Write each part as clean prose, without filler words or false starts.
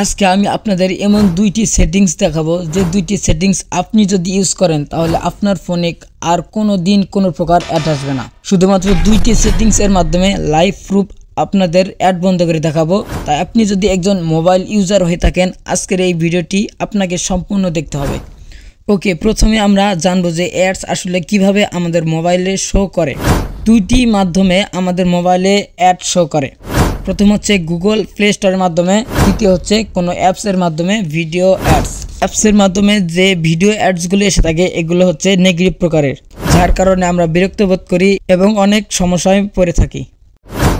আজকে আমি আপনাদের এমন দুইটি সেটিংস দেখাবো যে দুইটি সেটিংস আপনি যদি ইউজ করেন তাহলে আপনার ফোনে আর কোনো দিন কোনো প্রকার অ্যাড আসবে না। শুধুমাত্র দুইটি সেটিংসের মাধ্যমে লাইভ প্রুফ আপনাদের অ্যাড বন্ধ করে দেখাবো। তাই আপনি যদি একজন মোবাইল ইউজার হয়ে থাকেন আজকের এই ভিডিওটি আপনাকে সম্পূর্ণ দেখতে হবে। ওকে, প্রথমে আমরা জানবো যে অ্যাডস আসলে কিভাবে আমাদের মোবাইলে শো করে। দুইটি মাধ্যমে আমাদের মোবাইলে অ্যাড শো করে। প্রথম হচ্ছে গুগল প্লে স্টোরের মাধ্যমে, দ্বিতীয় হচ্ছে কোনো অ্যাপসের মাধ্যমে ভিডিও অ্যাডস। অ্যাপসের মাধ্যমে যে ভিডিও অ্যাডসগুলো এসে থাকে এগুলো হচ্ছে নেগেটিভ প্রকারের, যার কারণে আমরা বিরক্ত বোধ করি এবং অনেক সমস্যায় পড়ে থাকি।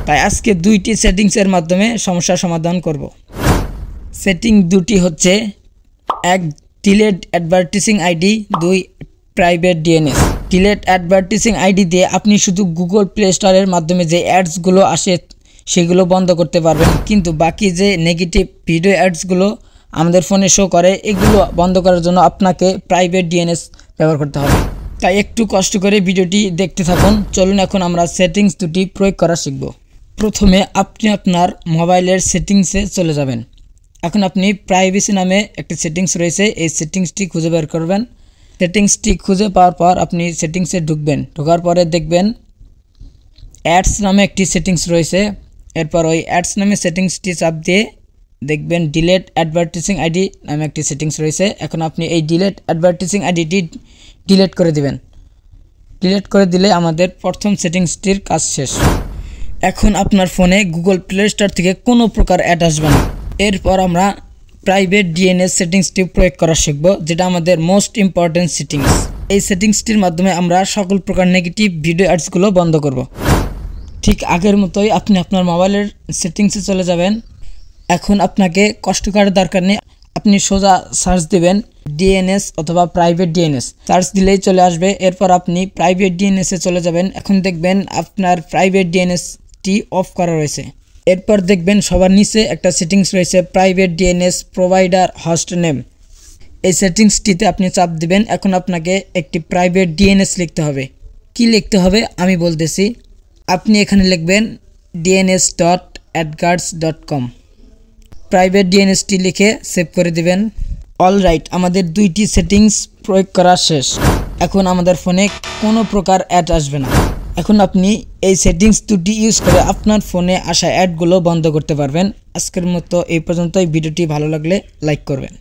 তাই আজকে দুইটি সেটিংসের মাধ্যমে সমস্যার সমাধান করব। সেটিং দুটি হচ্ছে, এক ডিলেট অ্যাডভার্টিসিং আইডি, দুই প্রাইভেট ডিএনএস। ডিলেট অ্যাডভার্টিসিং আইডি দিয়ে আপনি শুধু গুগল প্লে স্টোরের মাধ্যমে যে অ্যাডসগুলো আসে সেগুলো বন্ধ করতে পারবেন, কিন্তু বাকি যে নেগেটিভ ভিডিও অ্যাডসগুলো আমাদের ফোনে শো করে এগুলো বন্ধ করার জন্য আপনাকে প্রাইভেট ডিএনএস ব্যবহার করতে হবে। তাই একটু কষ্ট করে ভিডিওটি দেখতে থাকুন। চলুন এখন আমরা সেটিংস দুটি প্রয়োগ করা শিখব। প্রথমে আপনি আপনার মোবাইলের সেটিংসে চলে যাবেন। এখন আপনি প্রাইভেসি নামে একটি সেটিংস রয়েছে, এই সেটিংসটি খুঁজে বের করবেন। সেটিংসটি খুঁজে পাওয়ার পর আপনি সেটিংসে ঢুকবেন। ঢোকার পরে দেখবেন অ্যাডস নামে একটি সেটিংস রয়েছে। এরপর ওই অ্যাডস নামে সেটিংসটি চাপ দিয়ে দেখবেন ডিলেট অ্যাডভার্টিসিং আইডি নামে একটি সেটিংস রয়েছে। এখন আপনি এই ডিলেট অ্যাডভার্টিসিং আইডিটি ডিলেট করে দিবেন। ডিলেট করে দিলে আমাদের প্রথম সেটিংসটির কাজ শেষ। এখন আপনার ফোনে গুগল প্লে স্টোর থেকে কোনো প্রকার অ্যাড আসবে না। এরপর আমরা প্রাইভেট ডিএনএস সেটিংসটি প্রয়োগ করা শিখব, যেটা আমাদের মোস্ট ইম্পর্টেন্ট সেটিংস। এই সেটিংসটির মাধ্যমে আমরা সকল প্রকার নেগেটিভ ভিডিও অ্যাডসগুলো বন্ধ করব। ঠিক আগের মতোই আপনি আপনার মোবাইলের সেটিংসে চলে যাবেন। এখন আপনাকে কষ্ট করার দরকার নেই, আপনি সোজা সার্চ দিবেন ডিএনএস অথবা প্রাইভেট ডিএনএস, সার্চ দিলেই চলে আসবে। এরপর আপনি প্রাইভেট ডিএনএসে চলে যাবেন। এখন দেখবেন আপনার প্রাইভেট ডিএনএসটি অফ করা রয়েছে। এরপর দেখবেন সবার নিচে একটা সেটিংস রয়েছে private DNS provider host name. এই সেটিংসটিতে আপনি চাপ দিবেন। এখন আপনাকে একটি প্রাইভেট ডিএনএস লিখতে হবে। কি লিখতে হবে আমি বলতেছি। আপনি এখানে লিখবেন dns.adguards.com। প্রাইভেট ডিএনএসটি লিখে সেভ করে দিবেন। অলরাইট, আমাদের দুইটি সেটিংস প্রয়োগ করা শেষ। এখন আমাদের ফোনে কোনো প্রকার অ্যাড আসবে না। এখন আপনি এই সেটিংস দুটি ইউজ করে আপনার ফোনে আসা অ্যাডগুলো বন্ধ করতে পারবেন। আজকের মতো এই পর্যন্তই। ভিডিওটি ভালো লাগলে লাইক করবেন।